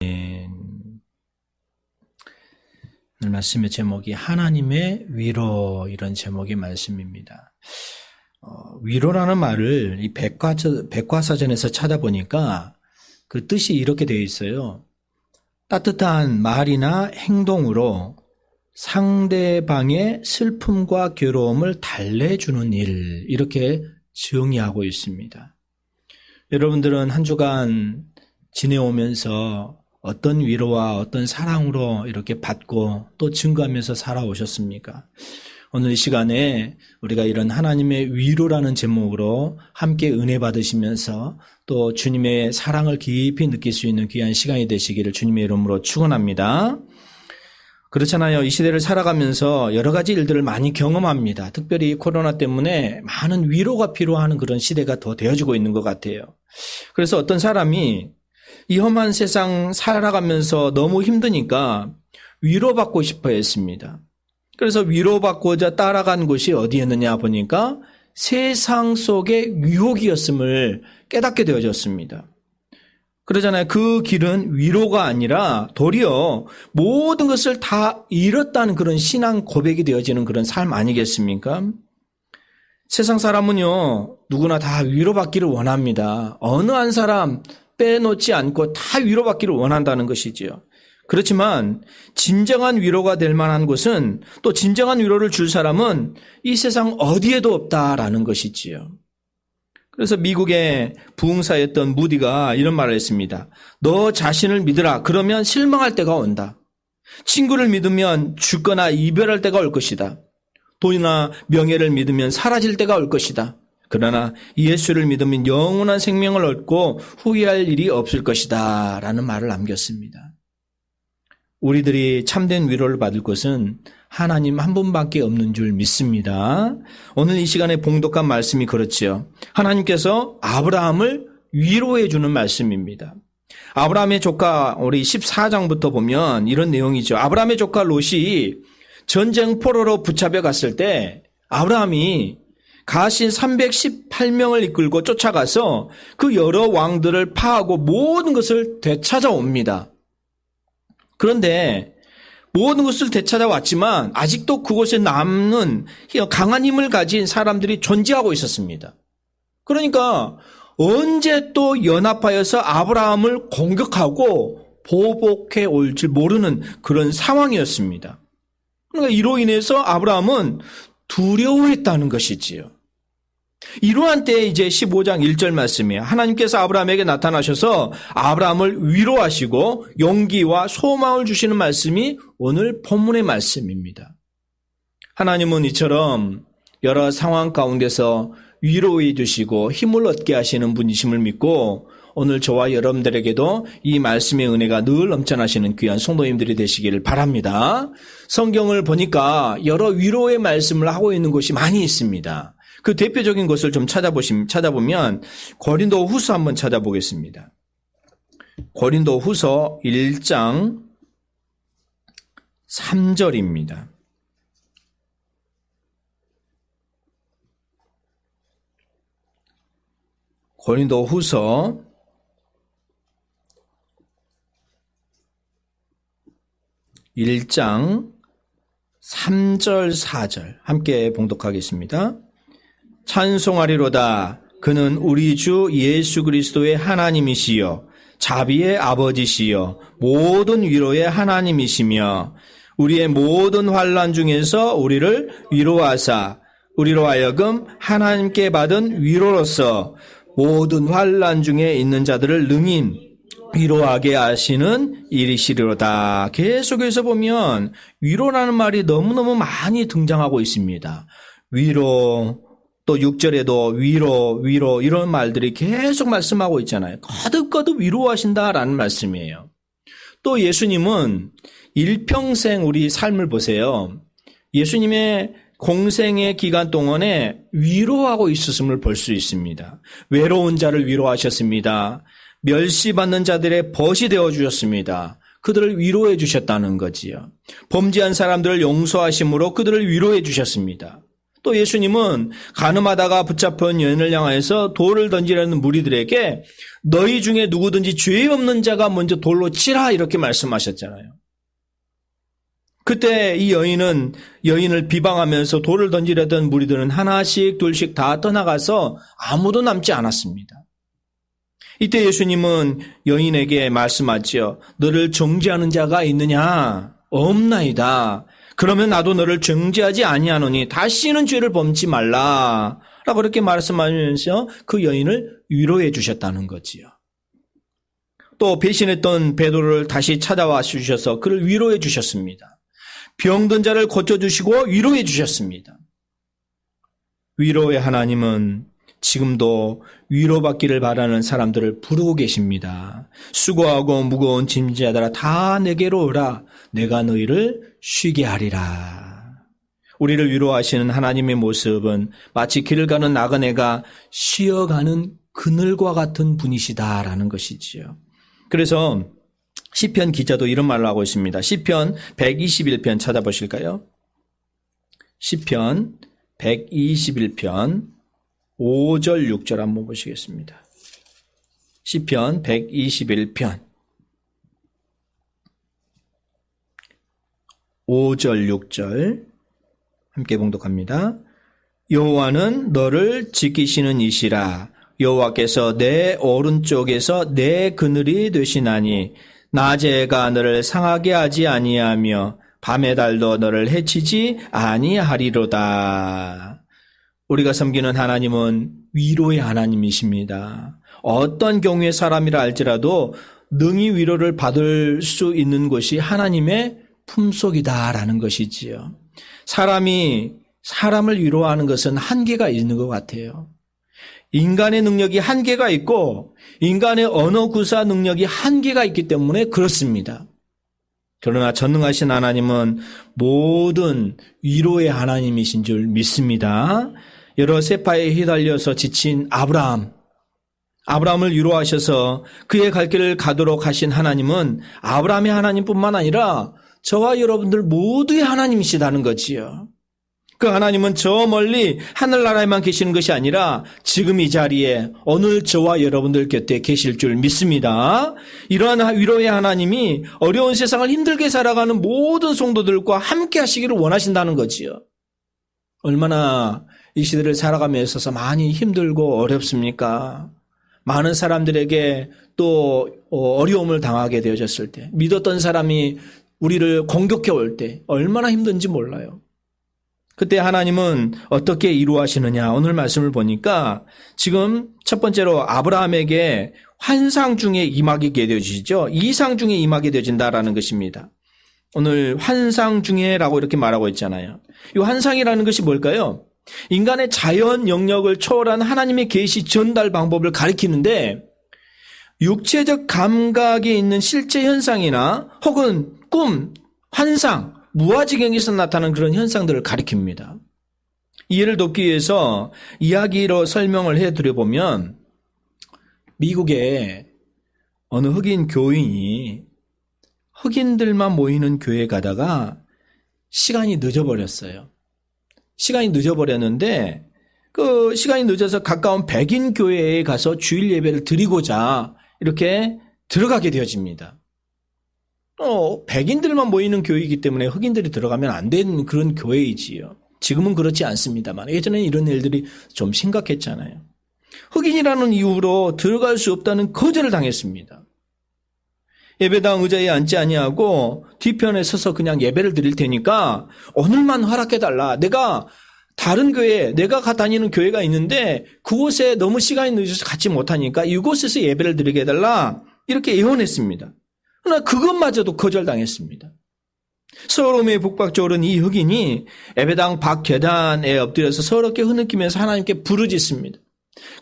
오늘 말씀의 제목이 하나님의 위로, 이런 제목의 말씀입니다. 위로라는 말을 이 백과사전에서 찾아보니까 그 뜻이 이렇게 되어 있어요. 따뜻한 말이나 행동으로 상대방의 슬픔과 괴로움을 달래주는 일, 이렇게 정의하고 있습니다. 여러분들은 한 주간 지내오면서 어떤 위로와 어떤 사랑으로 이렇게 받고 또 증거하면서 살아오셨습니까? 오늘 이 시간에 우리가 이런 하나님의 위로라는 제목으로 함께 은혜 받으시면서 또 주님의 사랑을 깊이 느낄 수 있는 귀한 시간이 되시기를 주님의 이름으로 축원합니다. 그렇잖아요. 이 시대를 살아가면서 여러 가지 일들을 많이 경험합니다. 특별히 코로나 때문에 많은 위로가 필요한 그런 시대가 더 되어지고 있는 것 같아요. 그래서 어떤 사람이 이 험한 세상 살아가면서 너무 힘드니까 위로받고 싶어 했습니다. 그래서 위로받고자 따라간 곳이 어디였느냐 보니까 세상 속의 유혹이었음을 깨닫게 되어졌습니다. 그러잖아요. 그 길은 위로가 아니라 도리어 모든 것을 다 잃었다는 그런 신앙 고백이 되어지는 그런 삶 아니겠습니까? 세상 사람은요, 누구나 다 위로받기를 원합니다. 어느 한 사람 빼놓지 않고 다 위로받기를 원한다는 것이지요. 그렇지만 진정한 위로가 될 만한 곳은, 또 진정한 위로를 줄 사람은 이 세상 어디에도 없다라는 것이지요. 그래서 미국의 부흥사였던 무디가 이런 말을 했습니다. 너 자신을 믿으라. 그러면 실망할 때가 온다. 친구를 믿으면 죽거나 이별할 때가 올 것이다. 돈이나 명예를 믿으면 사라질 때가 올 것이다. 그러나 예수를 믿으면 영원한 생명을 얻고 후회할 일이 없을 것이다 라는 말을 남겼습니다. 우리들이 참된 위로를 받을 것은 하나님 한 분밖에 없는 줄 믿습니다. 오늘 이 시간에 봉독한 말씀이 그렇지요. 하나님께서 아브라함을 위로해 주는 말씀입니다. 아브라함의 조카, 우리 14장부터 보면 이런 내용이죠. 아브라함의 조카 롯이 전쟁 포로로 붙잡혀 갔을 때 아브라함이 가신 318명을 이끌고 쫓아가서 그 여러 왕들을 파하고 모든 것을 되찾아옵니다. 그런데 모든 것을 되찾아왔지만 아직도 그곳에 남는 강한 힘을 가진 사람들이 존재하고 있었습니다. 그러니까 언제 또 연합하여서 아브라함을 공격하고 보복해 올 줄 모르는 그런 상황이었습니다. 그러니까 이로 인해서 아브라함은 두려워했다는 것이지요. 이러한 때에 이제 15장 1절 말씀이에요. 하나님께서 아브라함에게 나타나셔서 아브라함을 위로하시고 용기와 소망을 주시는 말씀이 오늘 본문의 말씀입니다. 하나님은 이처럼 여러 상황 가운데서 위로해 주시고 힘을 얻게 하시는 분이심을 믿고 오늘 저와 여러분들에게도 이 말씀의 은혜가 늘 넘쳐나시는 귀한 성도님들이 되시기를 바랍니다. 성경을 보니까 여러 위로의 말씀을 하고 있는 곳이 많이 있습니다. 그 대표적인 것을 좀 찾아보면 고린도 후서 한번 찾아보겠습니다. 고린도 후서 1장 3절입니다. 고린도 후서 1장 3절 4절 함께 봉독하겠습니다. 찬송하리로다. 그는 우리 주 예수 그리스도의 하나님이시요 자비의 아버지시요 모든 위로의 하나님이시며 우리의 모든 환난 중에서 우리를 위로하사 우리로 하여금 하나님께 받은 위로로서 모든 환난 중에 있는 자들을 능히 위로하게 하시는 일이시리로다. 계속해서 보면 위로라는 말이 너무너무 많이 등장하고 있습니다. 위로, 또 6절에도 위로 이런 말들이 계속 말씀하고 있잖아요. 거듭거듭 위로하신다라는 말씀이에요. 또 예수님은 일평생 우리 삶을 보세요. 예수님의 공생의 기간 동안에 위로하고 있었음을 볼 수 있습니다. 외로운 자를 위로하셨습니다. 멸시받는 자들의 벗이 되어주셨습니다. 그들을 위로해 주셨다는 거지요. 범죄한 사람들을 용서하심으로 그들을 위로해 주셨습니다. 또 예수님은 간음하다가 붙잡힌 여인을 향하여서 돌을 던지려는 무리들에게 너희 중에 누구든지 죄 없는 자가 먼저 돌로 치라 이렇게 말씀하셨잖아요. 그때 이 여인을 비방하면서 돌을 던지려던 무리들은 하나씩 둘씩 다 떠나가서 아무도 남지 않았습니다. 이때 예수님은 여인에게 말씀하지요. 너를 정죄하는 자가 있느냐? 없나이다. 그러면 나도 너를 정죄하지 아니하노니 다시는 죄를 범치 말라. 라고 그렇게 말씀하면서 그 여인을 위로해 주셨다는 거지요. 또 배신했던 베드로를 다시 찾아와 주셔서 그를 위로해 주셨습니다. 병든 자를 고쳐주시고 위로해 주셨습니다. 위로의 하나님은 지금도 위로받기를 바라는 사람들을 부르고 계십니다. 수고하고 무거운 짐지하더라 다 내게로 오라. 내가 너희를 쉬게 하리라. 우리를 위로하시는 하나님의 모습은 마치 길을 가는 나그네가 쉬어가는 그늘과 같은 분이시다라는 것이지요. 그래서 시편 기자도 이런 말을 하고 있습니다. 시편 121편 찾아보실까요? 시편 121편 5절 6절 한번 보시겠습니다. 시편 121편 5절 6절 함께 봉독합니다. 여호와는 너를 지키시는 이시라. 여호와께서 내 오른쪽에서 내 그늘이 되시나니 낮에가 너를 상하게 하지 아니하며 밤의 달도 너를 해치지 아니하리로다. 우리가 섬기는 하나님은 위로의 하나님이십니다. 어떤 경우의 사람이라 할지라도 능히 위로를 받을 수 있는 것이 하나님의 품속이다라는 것이지요. 사람이 사람을 위로하는 것은 한계가 있는 것 같아요. 인간의 능력이 한계가 있고 인간의 언어 구사 능력이 한계가 있기 때문에 그렇습니다. 그러나 전능하신 하나님은 모든 위로의 하나님이신 줄 믿습니다. 여러 세파에 휘달려서 지친 아브라함을 위로하셔서 그의 갈 길을 가도록 하신 하나님은 아브라함의 하나님뿐만 아니라 저와 여러분들 모두의 하나님이시다는 거지요. 그 하나님은 저 멀리 하늘나라에만 계시는 것이 아니라 지금 이 자리에 오늘 저와 여러분들 곁에 계실 줄 믿습니다. 이러한 위로의 하나님이 어려운 세상을 힘들게 살아가는 모든 성도들과 함께 하시기를 원하신다는 거지요. 얼마나 이 시대를 살아가며 있어서 많이 힘들고 어렵습니까? 많은 사람들에게 또 어려움을 당하게 되어졌을 때, 믿었던 사람이 우리를 공격해 올 때 얼마나 힘든지 몰라요. 그때 하나님은 어떻게 이루하시느냐. 오늘 말씀을 보니까 지금 첫 번째로 아브라함에게 환상 중에 임하게 되어지죠. 이상 중에 임하게 되어진다라는 것입니다. 오늘 환상 중에라고 이렇게 말하고 있잖아요. 이 환상이라는 것이 뭘까요? 인간의 자연 영역을 초월한 하나님의 계시 전달 방법을 가리키는데 육체적 감각에 있는 실제 현상이나 혹은 꿈, 환상, 무아지경에서 나타나는 그런 현상들을 가리킵니다. 이해를 돕기 위해서 이야기로 설명을 해드려보면 미국의 어느 흑인 교인이 흑인들만 모이는 교회에 가다가 시간이 늦어버렸어요. 시간이 늦어버렸는데 그 시간이 늦어서 가까운 백인 교회에 가서 주일 예배를 드리고자 이렇게 들어가게 되어집니다. 백인들만 모이는 교회이기 때문에 흑인들이 들어가면 안 되는 그런 교회이지요. 지금은 그렇지 않습니다만 예전에는 이런 일들이 좀 심각했잖아요. 흑인이라는 이유로 들어갈 수 없다는 거절을 당했습니다. 예배당 의자에 앉지 아니하고 뒤편에 서서 그냥 예배를 드릴 테니까 오늘만 허락해달라. 내가 다른 교회, 내가 다니는 교회가 있는데 그곳에 너무 시간이 늦어서 같이 못하니까 이곳에서 예배를 드리게 해달라. 이렇게 예언했습니다. 그러나 그것마저도 거절당했습니다. 서러움에 북박져 오른 이 흑인이 예배당 밖 계단에 엎드려서 서럽게 흐느끼면서 하나님께 부르짖습니다.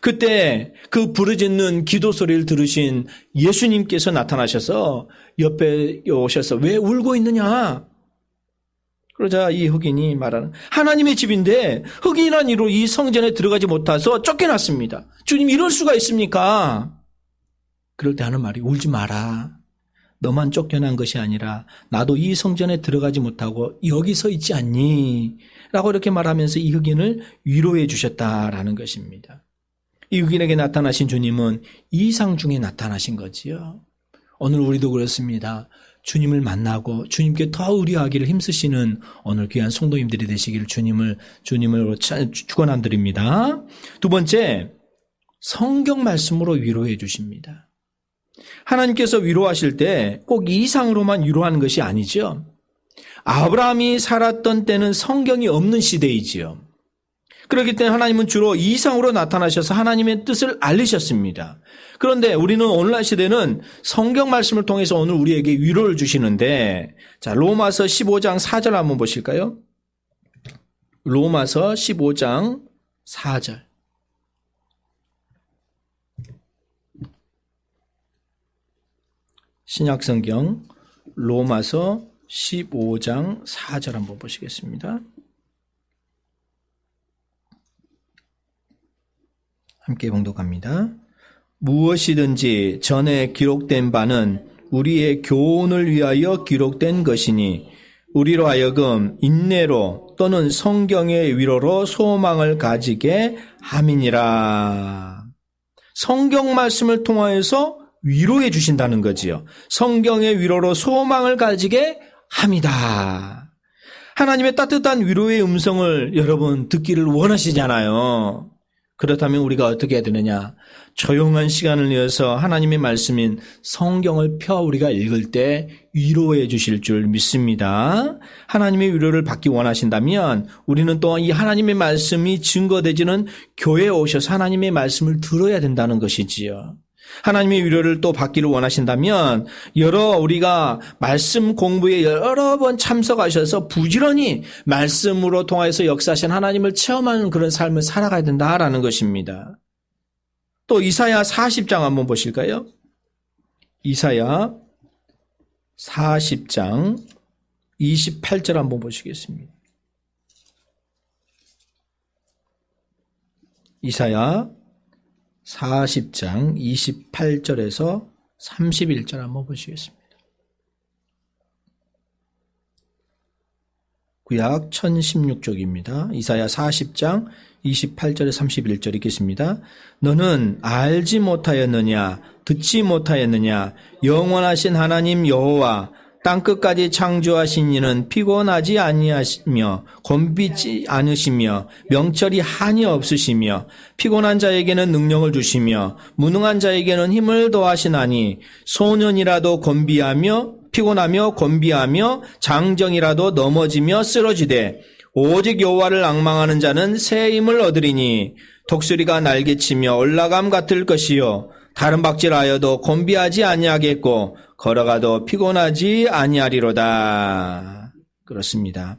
그때 그 부르짖는 기도 소리를 들으신 예수님께서 나타나셔서 옆에 오셔서 왜 울고 있느냐? 그러자 이 흑인이 말하는 하나님의 집인데 흑인이란 이로 이 성전에 들어가지 못해서 쫓겨났습니다. 주님 이럴 수가 있습니까? 그럴 때 하는 말이 울지 마라. 너만 쫓겨난 것이 아니라 나도 이 성전에 들어가지 못하고 여기 서 있지 않니? 라고 이렇게 말하면서 이 흑인을 위로해 주셨다라는 것입니다. 이 흑인에게 나타나신 주님은 이상 중에 나타나신 거지요. 오늘 우리도 그렇습니다. 주님을 만나고 주님께 더 의뢰하기를 힘쓰시는 오늘 귀한 성도님들이 되시기를 주님을 축원드립니다. 두 번째, 성경 말씀으로 위로해 주십니다. 하나님께서 위로하실 때 꼭 이상으로만 위로하는 것이 아니죠. 아브라함이 살았던 때는 성경이 없는 시대이지요. 그렇기 때문에 하나님은 주로 이상으로 나타나셔서 하나님의 뜻을 알리셨습니다. 그런데 우리는 오늘날 시대는 성경 말씀을 통해서 오늘 우리에게 위로를 주시는데, 자, 로마서 15장 4절 한번 보실까요? 로마서 15장 4절. 신약성경 로마서 15장 4절 한번 보시겠습니다. 함께 봉독합니다. 무엇이든지 전에 기록된 바는 우리의 교훈을 위하여 기록된 것이니 우리로 하여금 인내로 또는 성경의 위로로 소망을 가지게 함이니라. 성경 말씀을 통하여서 위로해 주신다는 거지요. 성경의 위로로 소망을 가지게 함이다. 하나님의 따뜻한 위로의 음성을 여러분 듣기를 원하시잖아요. 그렇다면 우리가 어떻게 해야 되느냐? 조용한 시간을 내어서 하나님의 말씀인 성경을 펴 우리가 읽을 때 위로해 주실 줄 믿습니다. 하나님의 위로를 받기 원하신다면 우리는 또한 이 하나님의 말씀이 증거되지는 교회에 오셔서 하나님의 말씀을 들어야 된다는 것이지요. 하나님의 위로를 또 받기를 원하신다면 우리가 말씀 공부에 여러 번 참석하셔서 부지런히 말씀으로 통해서 역사하신 하나님을 체험하는 그런 삶을 살아가야 된다라는 것입니다. 또 이사야 40장 한번 보실까요? 이사야 40장 28절 한번 보시겠습니다. 이사야 40장 28절에서 31절 한번 보시겠습니다. 구약 1016쪽입니다. 이사야 40장 28절에 31절 읽겠습니다. 너는 알지 못하였느냐 듣지 못하였느냐 영원하신 하나님 여호와 땅끝까지 창조하신 이는 피곤하지 아니하시며 곤비지 않으시며 명철이 한이 없으시며 피곤한 자에게는 능력을 주시며 무능한 자에게는 힘을 더하시나니 소년이라도 피곤하며 곤비하며 장정이라도 넘어지며 쓰러지되 오직 여호와를 앙망하는 자는 새 힘을 얻으리니 독수리가 날개치며 올라감 같을 것이요 다른 박질하여도 곤비하지 아니하겠고 걸어가도 피곤하지 아니하리로다. 그렇습니다.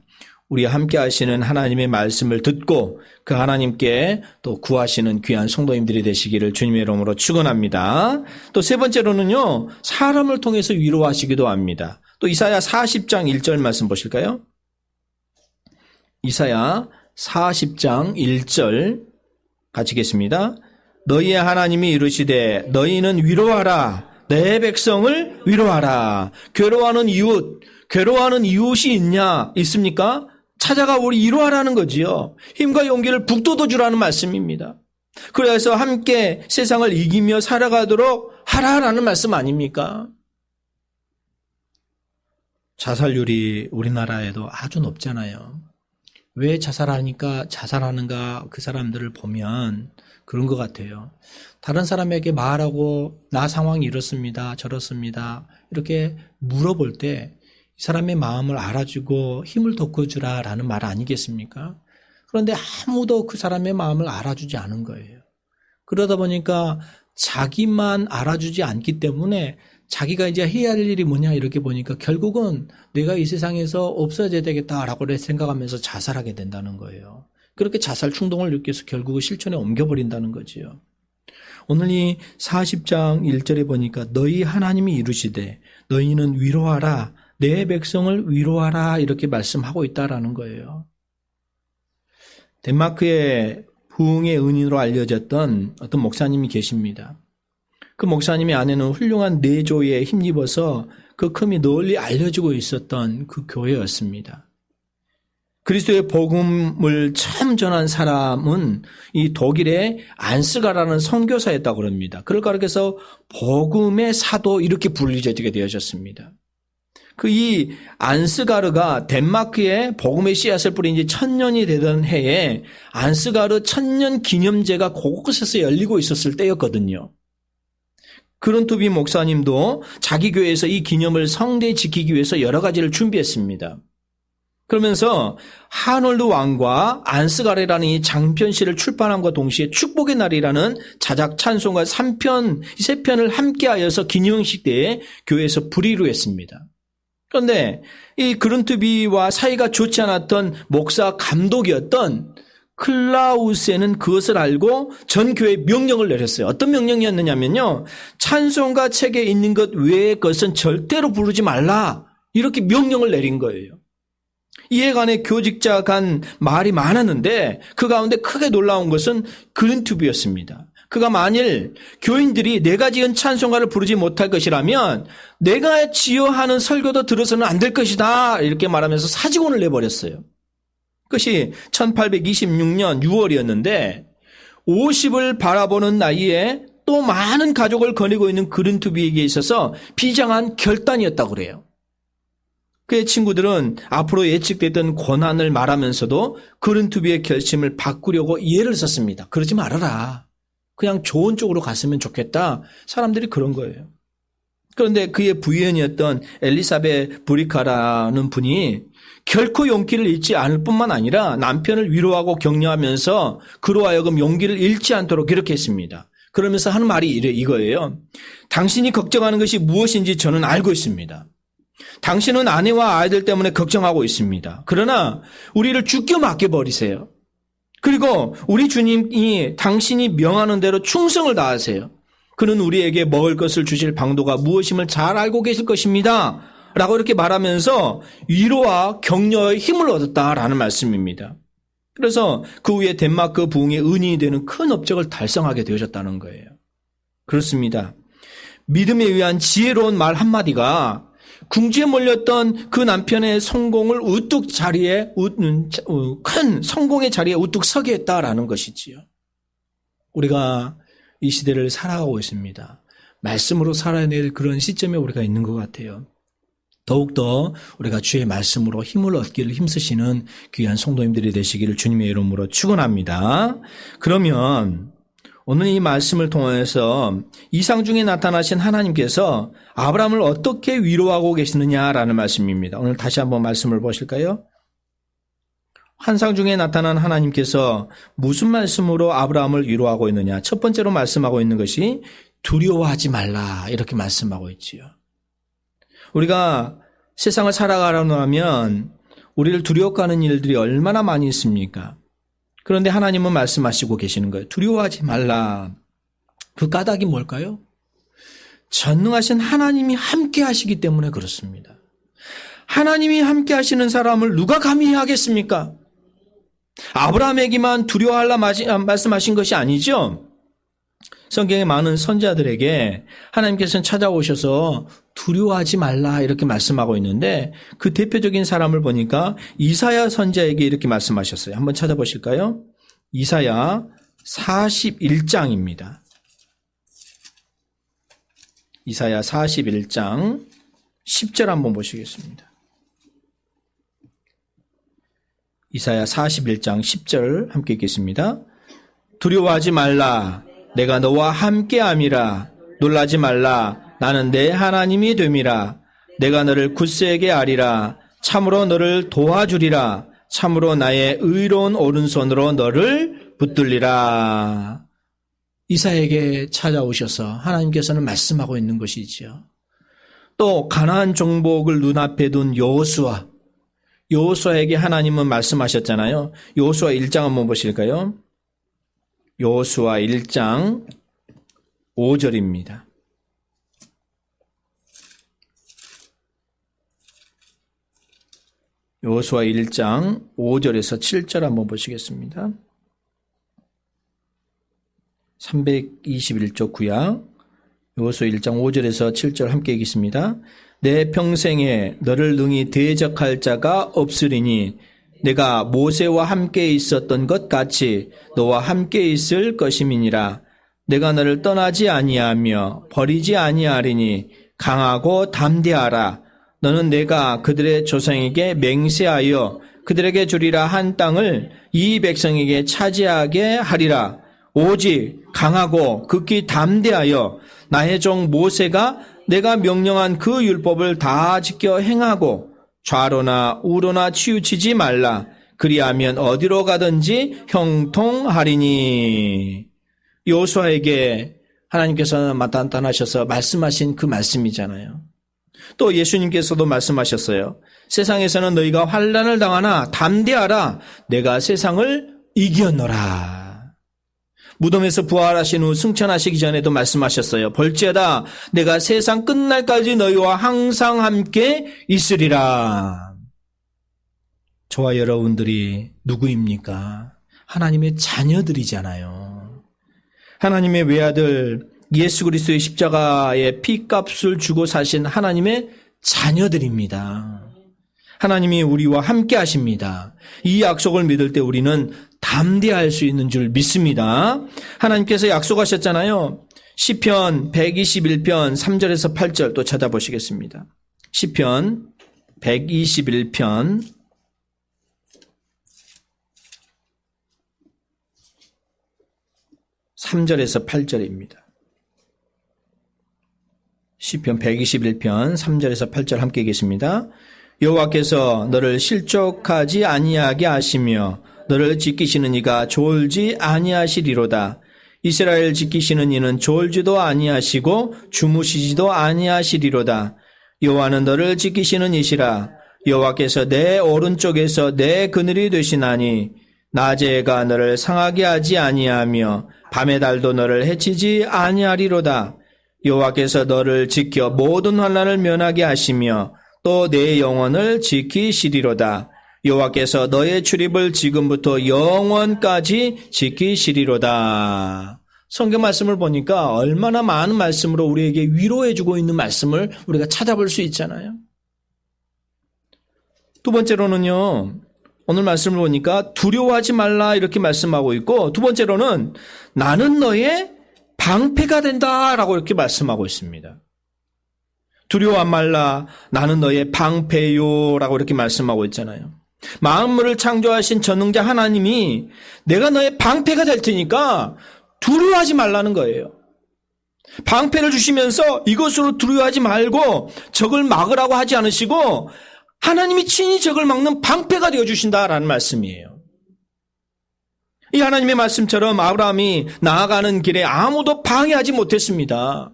우리와 함께 하시는 하나님의 말씀을 듣고 그 하나님께 또 구하시는 귀한 성도님들이 되시기를 주님의 이름으로 축원합니다. 또 세 번째로는요. 사람을 통해서 위로하시기도 합니다. 또 이사야 40장 1절 말씀 보실까요? 이사야 40장 1절 같이 읽겠습니다. 너희의 하나님이 이르시되 너희는 위로하라. 내 백성을 위로하라. 괴로워하는 이웃이 있습니까? 찾아가 우리 위로하라는 거지요. 힘과 용기를 북돋워주라는 말씀입니다. 그래서 함께 세상을 이기며 살아가도록 하라라는 말씀 아닙니까? 자살률이 우리나라에도 아주 높잖아요. 왜 자살하는가 그 사람들을 보면 그런 것 같아요. 다른 사람에게 말하고 나 상황이 이렇습니다. 저렇습니다. 이렇게 물어볼 때 이 사람의 마음을 알아주고 힘을 돋궈주라라는 말 아니겠습니까? 그런데 아무도 그 사람의 마음을 알아주지 않은 거예요. 그러다 보니까 자기만 알아주지 않기 때문에 자기가 이제 해야 할 일이 뭐냐 이렇게 보니까 결국은 내가 이 세상에서 없어져야 되겠다라고 생각하면서 자살하게 된다는 거예요. 그렇게 자살 충동을 느껴서 결국은 실천에 옮겨버린다는 거지요. 오늘 이 40장 1절에 보니까 너희 하나님이 이르시되 너희는 위로하라. 내 백성을 위로하라. 이렇게 말씀하고 있다라는 거예요. 덴마크의 부흥의 은인으로 알려졌던 어떤 목사님이 계십니다. 그 목사님의 아내는 훌륭한 내조에 힘입어서 그 큼이 널리 알려지고 있었던 그 교회였습니다. 그리스도의 복음을 처음 전한 사람은 이 독일의 안스가라는 선교사였다고 합니다. 그걸 가르쳐서 복음의 사도 이렇게 불리게 되어졌습니다. 그 이 안스가르가 덴마크에 복음의 씨앗을 뿌린 지 1000년이 되던 해에 안스가르 1000년 기념제가 곳곳에서 열리고 있었을 때였거든요. 그룬투비 목사님도 자기 교회에서 이 기념을 성대히 지키기 위해서 여러 가지를 준비했습니다. 그러면서 하놀드 왕과 안스가르라는 이 장편시를 출판함과 동시에 축복의 날이라는 자작 찬송가 3편을 함께하여서 기념식 때에 교회에서 불의로 했습니다. 그런데 이 그룬트비와 사이가 좋지 않았던 목사 감독이었던 클라우스에는 그것을 알고 전 교회에 명령을 내렸어요. 어떤 명령이었느냐면요. 찬송가 책에 있는 것 외의 것은 절대로 부르지 말라. 이렇게 명령을 내린 거예요. 이에 관해 교직자 간 말이 많았는데 그 가운데 크게 놀라운 것은 그룬투비였습니다. 그가 만일 교인들이 내가 지은 찬송가를 부르지 못할 것이라면 내가 지어하는 설교도 들어서는 안 될 것이다. 이렇게 말하면서 사직원을 내버렸어요. 그것이 1826년 6월이었는데 50을 바라보는 나이에 또 많은 가족을 거느리고 있는 그룬투비에게 있어서 비장한 결단이었다고 그래요. 그의 친구들은 앞으로 예측됐던 권한을 말하면서도 그룬투비의 결심을 바꾸려고 이해를 썼습니다. 그러지 말아라. 그냥 좋은 쪽으로 갔으면 좋겠다. 사람들이 그런 거예요. 그런데 그의 부인이었던 엘리사베 브리카라는 분이 결코 용기를 잃지 않을 뿐만 아니라 남편을 위로하고 격려하면서 그로 하여금 용기를 잃지 않도록 이렇게 했습니다. 그러면서 하는 말이 이거예요. 당신이 걱정하는 것이 무엇인지 저는 알고 있습니다. 당신은 아내와 아이들 때문에 걱정하고 있습니다. 그러나 우리를 죽게 맡겨버리세요. 그리고 우리 주님이 당신이 명하는 대로 충성을 다하세요. 그는 우리에게 먹을 것을 주실 방도가 무엇임을 잘 알고 계실 것입니다. 라고 이렇게 말하면서 위로와 격려의 힘을 얻었다라는 말씀입니다. 그래서 그 후에 덴마크 부흥의 은인이 되는 큰 업적을 달성하게 되어졌다는 거예요. 그렇습니다. 믿음에 의한 지혜로운 말 한마디가 궁지에 몰렸던 그 남편의 성공을 큰 성공의 자리에 우뚝 서게 했다라는 것이지요. 우리가 이 시대를 살아가고 있습니다. 말씀으로 살아야 될 그런 시점에 우리가 있는 것 같아요. 더욱더 우리가 주의 말씀으로 힘을 얻기를 힘쓰시는 귀한 성도님들이 되시기를 주님의 이름으로 축원합니다. 그러면 오늘 이 말씀을 통해서 이상 중에 나타나신 하나님께서 아브라함을 어떻게 위로하고 계시느냐라는 말씀입니다. 오늘 다시 한번 말씀을 보실까요? 환상 중에 나타난 하나님께서 무슨 말씀으로 아브라함을 위로하고 있느냐? 첫 번째로 말씀하고 있는 것이 두려워하지 말라 이렇게 말씀하고 있지요. 우리가 세상을 살아가려고 하면 우리를 두려워하는 일들이 얼마나 많이 있습니까? 그런데 하나님은 말씀하시고 계시는 거예요. 두려워하지 말라. 그 까닭이 뭘까요? 전능하신 하나님이 함께 하시기 때문에 그렇습니다. 하나님이 함께 하시는 사람을 누가 감히 하겠습니까? 아브라함에게만 두려워하라 말씀하신 것이 아니죠. 성경의 많은 선지자들에게 하나님께서는 찾아오셔서 두려워하지 말라 이렇게 말씀하고 있는데 그 대표적인 사람을 보니까 이사야 선지자에게 이렇게 말씀하셨어요. 한번 찾아보실까요? 이사야 41장입니다. 이사야 41장 10절 한번 보시겠습니다. 이사야 41장 10절 함께 읽겠습니다. 두려워하지 말라. 내가 너와 함께함이라. 놀라지 말라. 나는 내 하나님이 됨이라. 내가 너를 굳세게 하리라. 참으로 너를 도와주리라. 참으로 나의 의로운 오른손으로 너를 붙들리라. 이사에게 찾아오셔서 하나님께서는 말씀하고 있는 것이지요. 또 가나안 정복을 눈앞에 둔 여호수아에게 하나님은 말씀하셨잖아요. 여호수아 1장 한번 보실까요? 여호수아 1장 5절입니다. 여호수아 1장 5절에서 7절 한번 보시겠습니다. 321쪽 구약 여호수아 1장 5절에서 7절 함께 읽겠습니다. 내 평생에 너를 능히 대적할 자가 없으리니 내가 모세와 함께 있었던 것 같이 너와 함께 있을 것임이니라. 내가 너를 떠나지 아니하며 버리지 아니하리니 강하고 담대하라. 너는 내가 그들의 조상에게 맹세하여 그들에게 주리라 한 땅을 이 백성에게 차지하게 하리라. 오직 강하고 극히 담대하여 나의 종 모세가 내가 명령한 그 율법을 다 지켜 행하고 좌로나 우로나 치우치지 말라. 그리하면 어디로 가든지 형통하리니. 여호수아에게 하나님께서 나타나셔서 말씀하신 그 말씀이잖아요. 또 예수님께서도 말씀하셨어요. 세상에서는 너희가 환난을 당하나 담대하라. 내가 세상을 이겼노라. 무덤에서 부활하신 후 승천하시기 전에도 말씀하셨어요. 볼지어다 내가 세상 끝날까지 너희와 항상 함께 있으리라. 저와 여러분들이 누구입니까? 하나님의 자녀들이잖아요. 하나님의 외아들 예수 그리스도의 십자가의 피값을 주고 사신 하나님의 자녀들입니다. 하나님이 우리와 함께 하십니다. 이 약속을 믿을 때 우리는 담대할 수 있는 줄 믿습니다. 하나님께서 약속하셨잖아요. 시편 121편 3절에서 8절 또 찾아보시겠습니다. 시편 121편 3절에서 8절입니다. 시편 121편 3절에서 8절 함께 계십니다. 여호와께서 너를 실족하지 아니하게 하시며 너를 지키시는 이가 졸지 아니하시리로다. 이스라엘 지키시는 이는 졸지도 아니하시고 주무시지도 아니하시리로다. 여호와는 너를 지키시는 이시라. 여호와께서 내 오른쪽에서 내 그늘이 되시나니 낮의 해가 너를 상하게 하지 아니하며 밤의 달도 너를 해치지 아니하리로다. 여호와께서 너를 지켜 모든 환난을 면하게 하시며 또 내 영혼을 지키시리로다. 여호와께서 너의 출입을 지금부터 영원까지 지키시리로다. 성경 말씀을 보니까 얼마나 많은 말씀으로 우리에게 위로해주고 있는 말씀을 우리가 찾아볼 수 있잖아요. 두 번째로는요, 오늘 말씀을 보니까 두려워하지 말라 이렇게 말씀하고 있고, 두 번째로는 나는 너의 방패가 된다라고 이렇게 말씀하고 있습니다. 두려워 말라, 나는 너의 방패요라고 이렇게 말씀하고 있잖아요. 만물을 창조하신 전능자 하나님이 내가 너의 방패가 될 테니까 두려워하지 말라는 거예요. 방패를 주시면서 이것으로 두려워하지 말고 적을 막으라고 하지 않으시고 하나님이 친히 적을 막는 방패가 되어주신다라는 말씀이에요. 이 하나님의 말씀처럼 아브라함이 나아가는 길에 아무도 방해하지 못했습니다.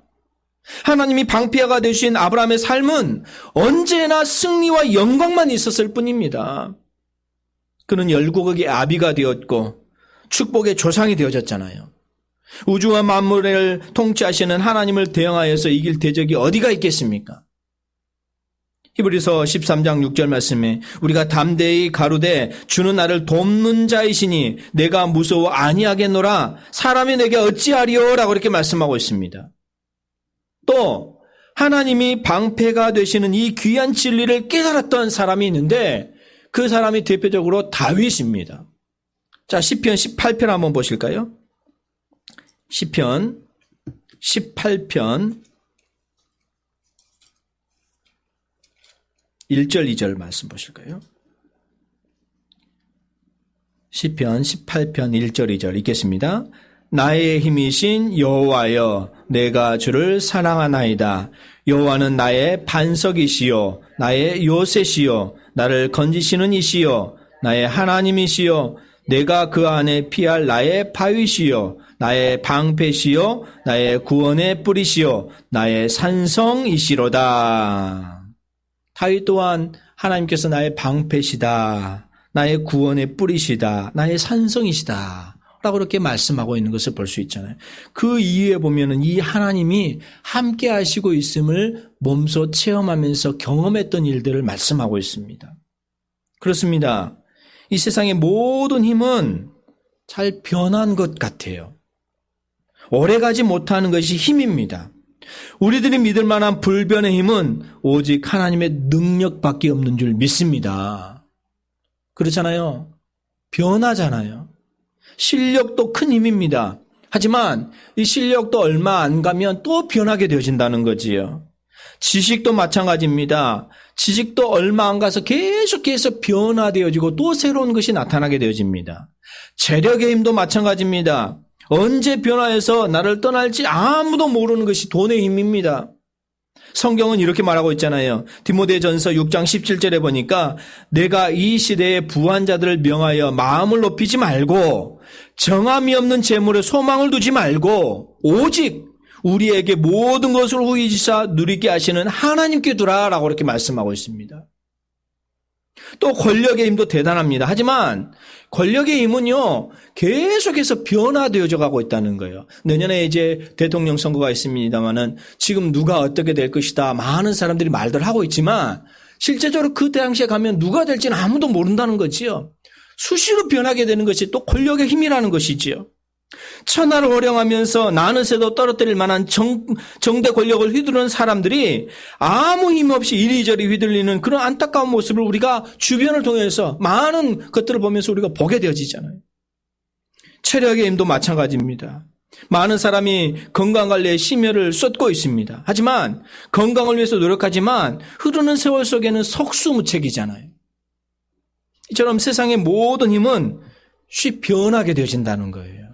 하나님이 방패가 되신 아브라함의 삶은 언제나 승리와 영광만 있었을 뿐입니다. 그는 열국의 아비가 되었고 축복의 조상이 되어졌잖아요. 우주와 만물을 통치하시는 하나님을 대항하여서 이길 대적이 어디가 있겠습니까? 히브리서 13장 6절 말씀에 우리가 담대히 가로되 주는 나를 돕는 자이시니 내가 무서워 아니하겠노라. 사람이 내게 어찌하리요? 라고 이렇게 말씀하고 있습니다. 또 하나님이 방패가 되시는 이 귀한 진리를 깨달았던 사람이 있는데 그 사람이 대표적으로 다윗입니다. 자, 시편 18편 한번 보실까요? 시편 18편 1절 2절 말씀 보실까요? 시편 18편 1절 2절 읽겠습니다. 나의 힘이신 여호와여 내가 주를 사랑하나이다. 여호와는 나의 반석이시요 나의 요새시요 나를 건지시는 이시요 나의 하나님이시요 내가 그 안에 피할 나의 바위시요 나의 방패시요 나의 구원의 뿌리시요 나의 산성이시로다. 다윗 또한 하나님께서 나의 방패시다, 나의 구원의 뿌리시다, 나의 산성이시다 라고 이렇게 말씀하고 있는 것을 볼 수 있잖아요. 그 이유에 보면은 이 하나님이 함께 하시고 있음을 몸소 체험하면서 경험했던 일들을 말씀하고 있습니다. 그렇습니다. 이 세상의 모든 힘은 잘 변한 것 같아요. 오래가지 못하는 것이 힘입니다. 우리들이 믿을 만한 불변의 힘은 오직 하나님의 능력밖에 없는 줄 믿습니다. 그렇잖아요. 변하잖아요. 실력도 큰 힘입니다. 하지만 이 실력도 얼마 안 가면 또 변하게 되어진다는 거지요. 지식도 마찬가지입니다. 지식도 얼마 안 가서 계속해서 변화되어지고 또 새로운 것이 나타나게 되어집니다. 재력의 힘도 마찬가지입니다. 언제 변화해서 나를 떠날지 아무도 모르는 것이 돈의 힘입니다. 성경은 이렇게 말하고 있잖아요. 디모데전서 6장 17절에 보니까 내가 이 시대의 부한 자들을 명하여 마음을 높이지 말고 정함이 없는 재물에 소망을 두지 말고 오직 우리에게 모든 것을 후이지사 누리게 하시는 하나님께 두라라고 이렇게 말씀하고 있습니다. 또 권력의 힘도 대단합니다. 하지만 권력의 힘은요, 계속해서 변화되어져 가고 있다는 거예요. 내년에 이제 대통령 선거가 있습니다만은 지금 누가 어떻게 될 것이다. 많은 사람들이 말들 하고 있지만 실제적으로 그 당시에 가면 누가 될지는 아무도 모른다는 거지요. 수시로 변하게 되는 것이 또 권력의 힘이라는 것이지요. 천하를 호령하면서 나는 새도 떨어뜨릴 만한 정대 권력을 휘두르는 사람들이 아무 힘 없이 이리저리 휘둘리는 그런 안타까운 모습을 우리가 주변을 통해서 많은 것들을 보면서 우리가 보게 되어지잖아요. 체력의 힘도 마찬가지입니다. 많은 사람이 건강관리에 심혈을 쏟고 있습니다. 하지만 건강을 위해서 노력하지만 흐르는 세월 속에는 속수무책이잖아요. 이처럼 세상의 모든 힘은 쉽게 변하게 되어진다는 거예요.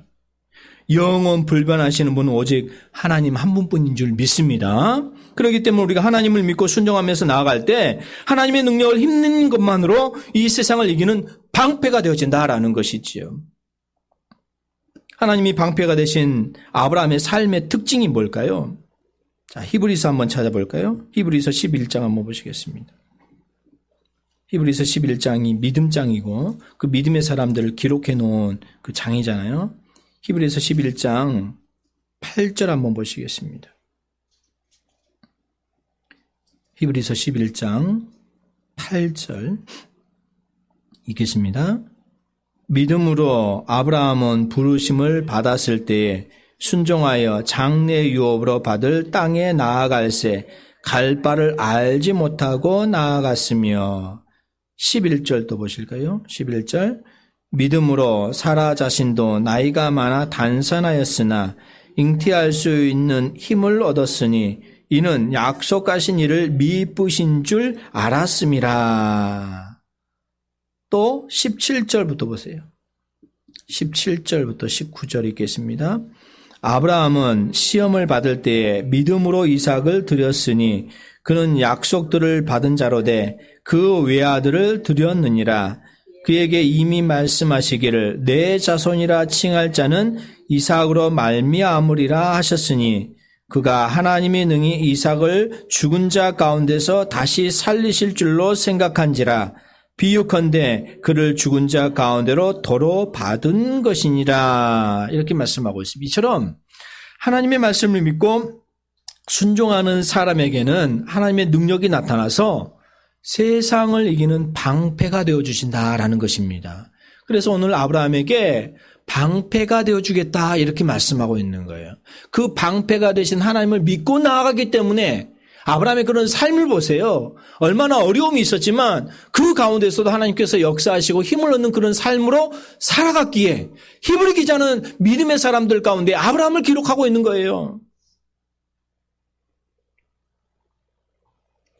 영원 불변하시는 분은 오직 하나님 한 분뿐인 줄 믿습니다. 그렇기 때문에 우리가 하나님을 믿고 순종하면서 나아갈 때 하나님의 능력을 힘든 것만으로 이 세상을 이기는 방패가 되어진다라는 것이지요. 하나님이 방패가 되신 아브라함의 삶의 특징이 뭘까요? 자, 히브리서 한번 찾아볼까요? 히브리서 11장 한번 보시겠습니다. 히브리서 11장이 믿음장이고 그 믿음의 사람들을 기록해 놓은 그 장이잖아요. 히브리서 11장 8절 한번 보시겠습니다. 히브리서 11장 8절 읽겠습니다. 믿음으로 아브라함은 부르심을 받았을 때에 순종하여 장래 유업으로 받을 땅에 나아갈새 갈 바를 알지 못하고 나아갔으며 11절도 보실까요? 11절 믿음으로 사라 자신도 나이가 많아 단선하였으나 잉태할 수 있는 힘을 얻었으니 이는 약속하신 이를 미쁘신 줄 알았음이라. 또 17절부터 보세요. 17절부터 19절 읽겠습니다. 아브라함은 시험을 받을 때에 믿음으로 이삭을 드렸으니 그는 약속들을 받은 자로 돼 그 외아들을 드렸느니라. 그에게 이미 말씀하시기를 내 자손이라 칭할 자는 이삭으로 말미암으리라 하셨으니 그가 하나님이 능히 이삭을 죽은 자 가운데서 다시 살리실 줄로 생각한지라. 비유컨대 그를 죽은 자 가운데로 도로 받은 것이니라. 이렇게 말씀하고 있습니다. 이처럼 하나님의 말씀을 믿고 순종하는 사람에게는 하나님의 능력이 나타나서 세상을 이기는 방패가 되어주신다라는 것입니다. 그래서 오늘 아브라함에게 방패가 되어주겠다 이렇게 말씀하고 있는 거예요. 그 방패가 되신 하나님을 믿고 나아가기 때문에 아브라함의 그런 삶을 보세요. 얼마나 어려움이 있었지만 그 가운데서도 하나님께서 역사하시고 힘을 얻는 그런 삶으로 살아갔기에 히브리 기자는 믿음의 사람들 가운데 아브라함을 기록하고 있는 거예요.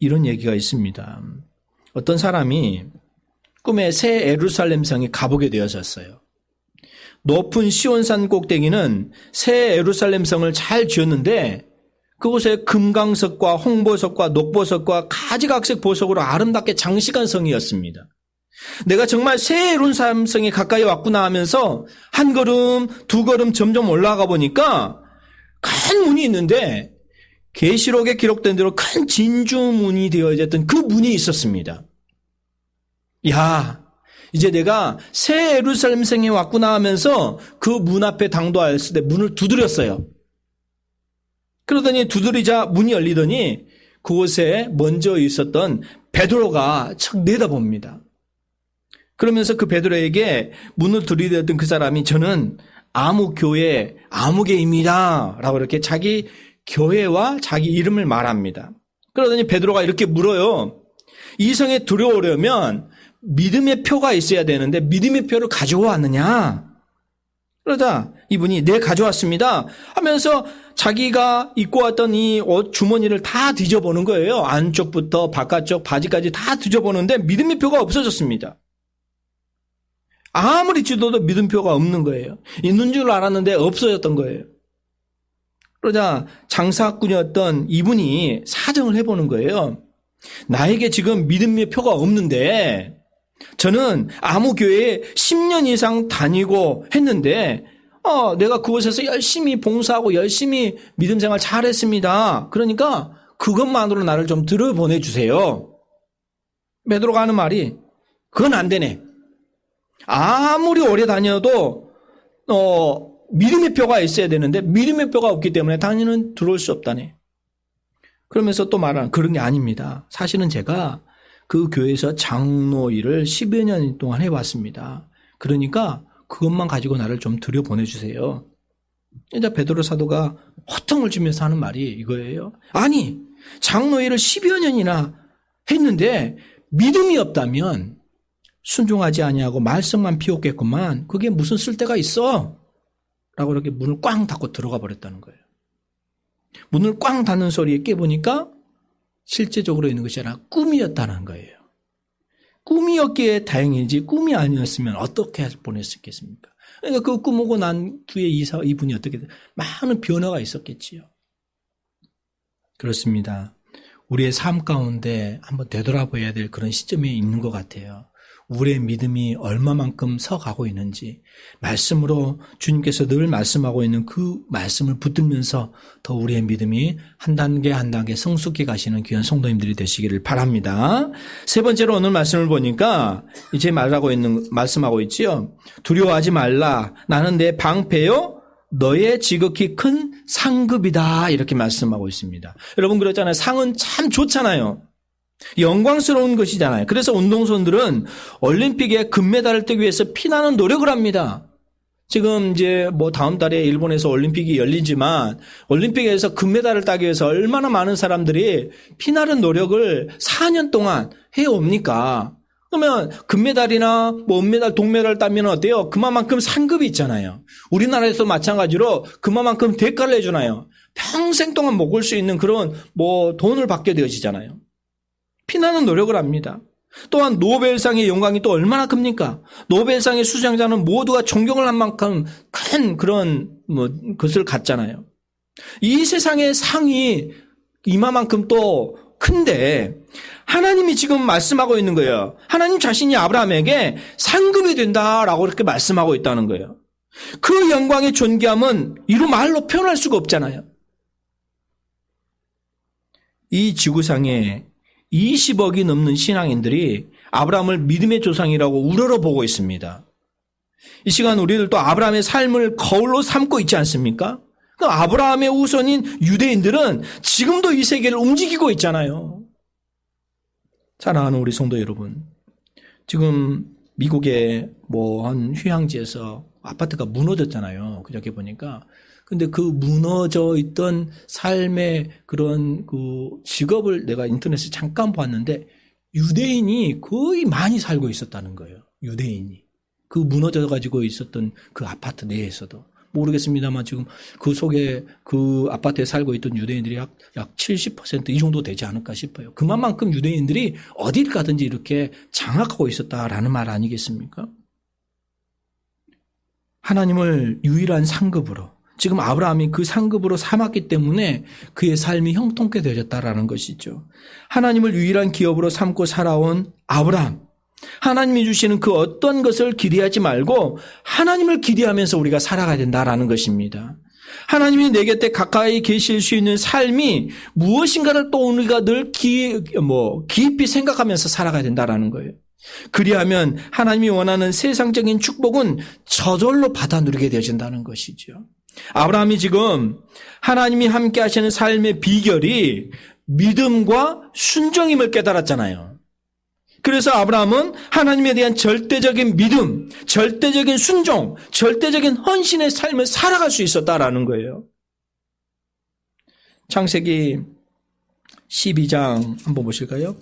이런 얘기가 있습니다. 어떤 사람이 꿈에 새 예루살렘 성에 가보게 되어졌어요. 높은 시온산 꼭대기는 새 예루살렘 성을 잘 지었는데 그곳에 금강석과 홍보석과 녹보석과 가지각색 보석으로 아름답게 장식한 성이었습니다. 내가 정말 새 예루살렘 성에 가까이 왔구나 하면서 한 걸음, 두 걸음 점점 올라가 보니까 큰 문이 있는데 계시록에 기록된 대로 큰 진주문이 되어졌던 그 문이 있었습니다. 야, 이제 내가 새 예루살렘 성에 왔구나 하면서 그 문 앞에 당도하였을 때 문을 두드렸어요. 그러더니 두드리자 문이 열리더니 그곳에 먼저 있었던 베드로가 척 내다봅니다. 그러면서 그 베드로에게 문을 들이대던 그 사람이 저는 아무교회 아무개입니다 라고 이렇게 자기 교회와 자기 이름을 말합니다. 그러더니 베드로가 이렇게 물어요. 이 성에 들어오려면 믿음의 표가 있어야 되는데 믿음의 표를 가져왔느냐? 그러자 이분이 네 가져왔습니다 하면서 자기가 입고 왔던 이 옷 주머니를 다 뒤져보는 거예요. 안쪽부터 바깥쪽 바지까지 다 뒤져보는데 믿음의 표가 없어졌습니다. 아무리 뒤져도 믿음표가 없는 거예요. 있는 줄 알았는데 없어졌던 거예요. 그러자 장사꾼이었던 이분이 사정을 해보는 거예요. 나에게 지금 믿음의 표가 없는데 저는 아무 교회에 10년 이상 다니고 했는데 내가 그곳에서 열심히 봉사하고 열심히 믿음 생활 잘했습니다. 그러니까 그것만으로 나를 좀 들여보내주세요. 베드로가 하는 말이 그건 안 되네. 아무리 오래 다녀도 믿음의 표가 있어야 되는데 믿음의 표가 없기 때문에 당연히 들어올 수 없다네. 그러면서 또 말하는 그런 게 아닙니다. 사실은 제가 그 교회에서 장로 일을 10여 년 동안 해왔습니다. 그러니까 그것만 가지고 나를 좀 들여보내주세요. 이제 베드로 사도가 호통을 치면서 하는 말이 이거예요. 아니 장로 일을 10여 년이나 했는데 믿음이 없다면 순종하지 아니하고 말씀만 피웠겠구만. 그게 무슨 쓸데가 있어? 라고 이렇게 문을 꽝 닫고 들어가 버렸다는 거예요. 문을 꽝 닫는 소리에 깨보니까 실제적으로 있는 것이 아니라 꿈이었다는 거예요. 꿈이었기에 다행이지 꿈이 아니었으면 어떻게 보냈었겠습니까? 그러니까 그 꿈 오고 난 뒤에 이분이 어떻게 많은 변화가 있었겠지요. 그렇습니다. 우리의 삶 가운데 한번 되돌아봐야 될 그런 시점에 있는 것 같아요. 우리의 믿음이 얼마만큼 서가고 있는지 말씀으로 주님께서 늘 말씀하고 있는 그 말씀을 붙들면서 더 우리의 믿음이 한 단계 한 단계 성숙해 가시는 귀한 성도님들이 되시기를 바랍니다. 세 번째로 오늘 말씀을 보니까 이제 말씀하고 있지요. 두려워하지 말라. 나는 내 방패요 너의 지극히 큰 상급이다. 이렇게 말씀하고 있습니다. 여러분 그렇잖아요. 상은 참 좋잖아요. 영광스러운 것이잖아요. 그래서 운동선수들은 올림픽에 금메달을 따기 위해서 피나는 노력을 합니다. 지금 이제 다음 달에 일본에서 올림픽이 열리지만 올림픽에서 금메달을 따기 위해서 얼마나 많은 사람들이 피나는 노력을 4년 동안 해옵니까? 그러면 금메달이나 은메달, 동메달 따면 어때요? 그만큼 상급이 있잖아요. 우리나라에서 마찬가지로 그만큼 대가를 내주나요? 평생 동안 먹을 수 있는 그런 돈을 받게 되어지잖아요. 피나는 노력을 합니다. 또한 노벨상의 영광이 또 얼마나 큽니까? 노벨상의 수상자는 모두가 존경을 한 만큼 큰 그런 것을 갖잖아요. 이 세상의 상이 이만큼 또 큰데 하나님이 지금 말씀하고 있는 거예요. 하나님 자신이 아브라함에게 상급이 된다라고 이렇게 말씀하고 있다는 거예요. 그 영광의 존귀함은 이루 말로 표현할 수가 없잖아요. 이 지구상에 20억이 넘는 신앙인들이 아브라함을 믿음의 조상이라고 우러러보고 있습니다. 이 시간 우리들도 아브라함의 삶을 거울로 삼고 있지 않습니까? 그 아브라함의 후손인 유대인들은 지금도 이 세계를 움직이고 있잖아요. 사랑하는 우리 성도 여러분, 지금 미국의 한 휴양지에서 아파트가 무너졌잖아요. 그저께 보니까. 근데 그 무너져 있던 삶의 그런 그 직업을 내가 인터넷에 잠깐 봤는데 유대인이 거의 많이 살고 있었다는 거예요. 유대인이. 그 무너져 가지고 있었던 그 아파트 내에서도. 모르겠습니다만 지금 그 속에 그 아파트에 살고 있던 유대인들이 약 70% 이 정도 되지 않을까 싶어요. 그만큼 유대인들이 어딜 가든지 이렇게 장악하고 있었다라는 말 아니겠습니까? 하나님을 유일한 상급으로 지금 아브라함이 그 상급으로 삼았기 때문에 그의 삶이 형통케 되어졌다라는 것이죠. 하나님을 유일한 기업으로 삼고 살아온 아브라함. 하나님이 주시는 그 어떤 것을 기대하지 말고 하나님을 기대하면서 우리가 살아가야 된다라는 것입니다. 하나님이 내 곁에 가까이 계실 수 있는 삶이 무엇인가를 또 우리가 늘 깊이 생각하면서 살아가야 된다라는 거예요. 그리하면 하나님이 원하는 세상적인 축복은 저절로 받아 누리게 되어진다는 것이죠. 아브라함이 지금 하나님이 함께 하시는 삶의 비결이 믿음과 순종임을 깨달았잖아요. 그래서 아브라함은 하나님에 대한 절대적인 믿음, 절대적인 순종, 절대적인 헌신의 삶을 살아갈 수 있었다라는 거예요. 창세기 12장 한번 보실까요?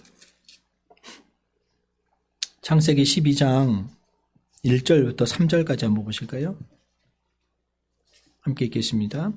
창세기 12장 1절부터 3절까지 한번 보실까요? 함께 읽겠습니다.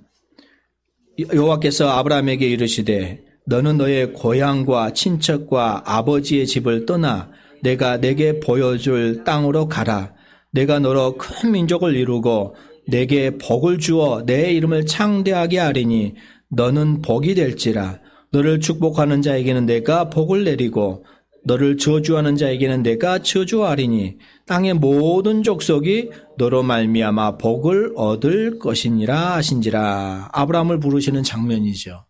여호와께서 아브라함에게 이르시되 너는 너의 고향과 친척과 아버지의 집을 떠나 내가 내게 보여줄 땅으로 가라. 내가 너로 큰 민족을 이루고 내게 복을 주어 내 이름을 창대하게 하리니 너는 복이 될지라. 너를 축복하는 자에게는 내가 복을 내리고 너를 저주하는 자에게는 내가 저주하리니 땅의 모든 족속이 너로 말미암아 복을 얻을 것이니라 하신지라. 아브라함을 부르시는 장면이죠.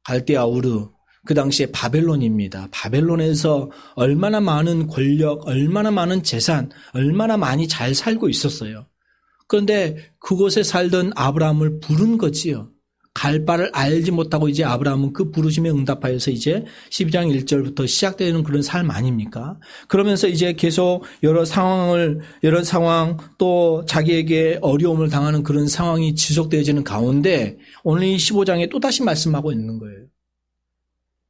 갈대아 우르, 그 당시에 바벨론입니다. 바벨론에서 얼마나 많은 권력, 얼마나 많은 재산, 얼마나 많이 잘 살고 있었어요. 그런데 그곳에 살던 아브라함을 부른 거지요. 갈 바를 알지 못하고 이제 아브라함은 그 부르심에 응답하여서 이제 12장 1절부터 시작되는 그런 삶 아닙니까? 그러면서 이제 계속 여러 상황 또 자기에게 어려움을 당하는 그런 상황이 지속되어지는 가운데 오늘 이 15장에 또다시 말씀하고 있는 거예요.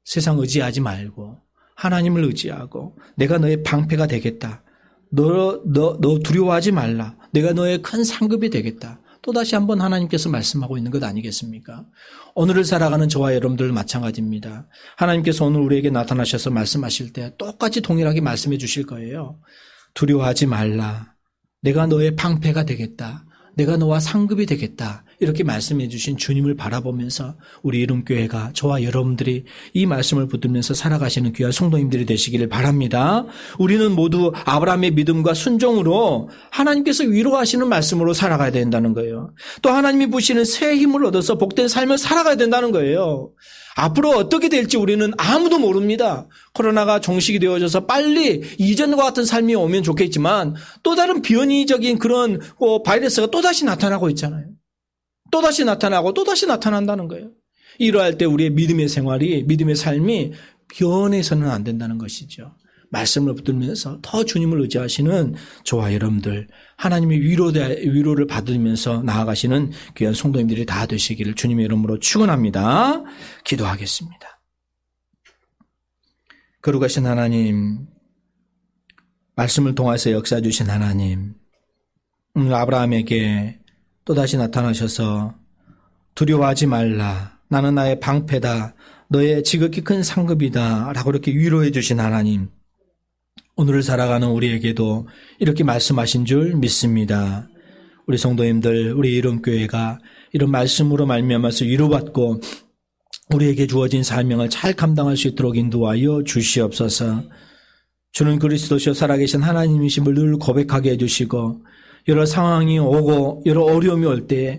세상 의지하지 말고 하나님을 의지하고 내가 너의 방패가 되겠다. 너 두려워하지 말라. 내가 너의 큰 상급이 되겠다. 또다시 한번 하나님께서 말씀하고 있는 것 아니겠습니까? 오늘을 살아가는 저와 여러분들 마찬가지입니다. 하나님께서 오늘 우리에게 나타나셔서 말씀하실 때 똑같이 동일하게 말씀해 주실 거예요. 두려워하지 말라. 내가 너의 방패가 되겠다. 내가 너와 상급이 되겠다. 이렇게 말씀해 주신 주님을 바라보면서 우리 이름교회가 저와 여러분들이 이 말씀을 붙들면서 살아가시는 귀한 성도님들이 되시기를 바랍니다. 우리는 모두 아브라함의 믿음과 순종으로 하나님께서 위로하시는 말씀으로 살아가야 된다는 거예요. 또 하나님이 부시는 새 힘을 얻어서 복된 삶을 살아가야 된다는 거예요. 앞으로 어떻게 될지 우리는 아무도 모릅니다. 코로나가 종식이 되어져서 빨리 이전과 같은 삶이 오면 좋겠지만 또 다른 변이적인 그런 바이러스가 또다시 나타나고 있잖아요. 또다시 나타나고 또다시 나타난다는 거예요. 이러할 때 우리의 믿음의 생활이, 믿음의 삶이 변해서는 안 된다는 것이죠. 말씀을 붙들면서 더 주님을 의지하시는 저와 여러분들, 하나님의 위로를 받으면서 나아가시는 귀한 성도님들이 다 되시기를 주님의 이름으로 축원합니다. 기도하겠습니다. 거룩하신 하나님, 말씀을 통해서 역사 주신 하나님, 오늘 아브라함에게 또다시 나타나셔서 두려워하지 말라. 나는 나의 방패다. 너의 지극히 큰 상급이다. 라고 이렇게 위로해 주신 하나님, 오늘을 살아가는 우리에게도 이렇게 말씀하신 줄 믿습니다. 우리 성도님들, 우리 이름교회가 이런 말씀으로 말미암아서 위로받고 우리에게 주어진 사명을 잘 감당할 수 있도록 인도하여 주시옵소서. 주는 그리스도시요 살아계신 하나님이심을 늘 고백하게 해주시고 여러 상황이 오고 여러 어려움이 올 때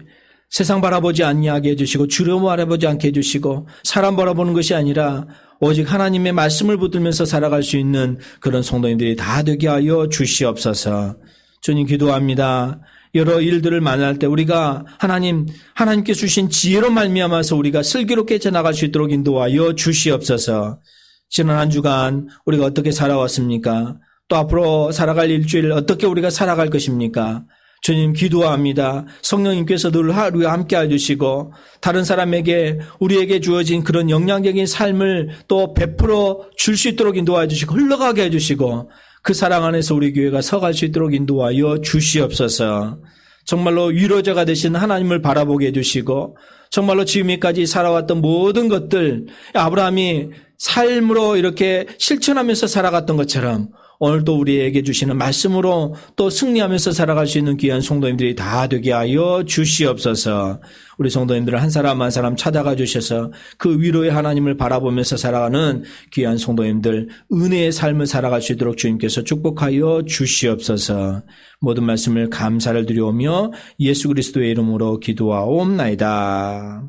세상 바라보지 않게 해주시고 주름 바라보지 않게 해주시고 사람 바라보는 것이 아니라 오직 하나님의 말씀을 붙들면서 살아갈 수 있는 그런 성도님들이 다 되게 하여 주시옵소서. 주님 기도합니다. 여러 일들을 만날 때 우리가 하나님께 주신 지혜로 말미암아서 우리가 슬기롭게 지나갈 수 있도록 인도하여 주시옵소서. 지난 한 주간 우리가 어떻게 살아왔습니까? 또 앞으로 살아갈 일주일 어떻게 우리가 살아갈 것입니까? 주님 기도합니다. 성령님께서 늘 하루에 함께 해주시고 다른 사람에게 우리에게 주어진 그런 영향적인 삶을 또 베풀어 줄 수 있도록 인도해 주시고 흘러가게 해주시고 그 사랑 안에서 우리 교회가 서갈 수 있도록 인도하여 주시옵소서. 정말로 위로자가 되신 하나님을 바라보게 해주시고 정말로 지금까지 살아왔던 모든 것들 아브라함이 삶으로 이렇게 실천하면서 살아갔던 것처럼 오늘도 우리에게 주시는 말씀으로 또 승리하면서 살아갈 수 있는 귀한 성도님들이 다 되게 하여 주시옵소서. 우리 성도님들을 한 사람 한 사람 찾아가 주셔서 그 위로의 하나님을 바라보면서 살아가는 귀한 성도님들 은혜의 삶을 살아갈 수 있도록 주님께서 축복하여 주시옵소서. 모든 말씀을 감사를 드리오며 예수 그리스도의 이름으로 기도하옵나이다.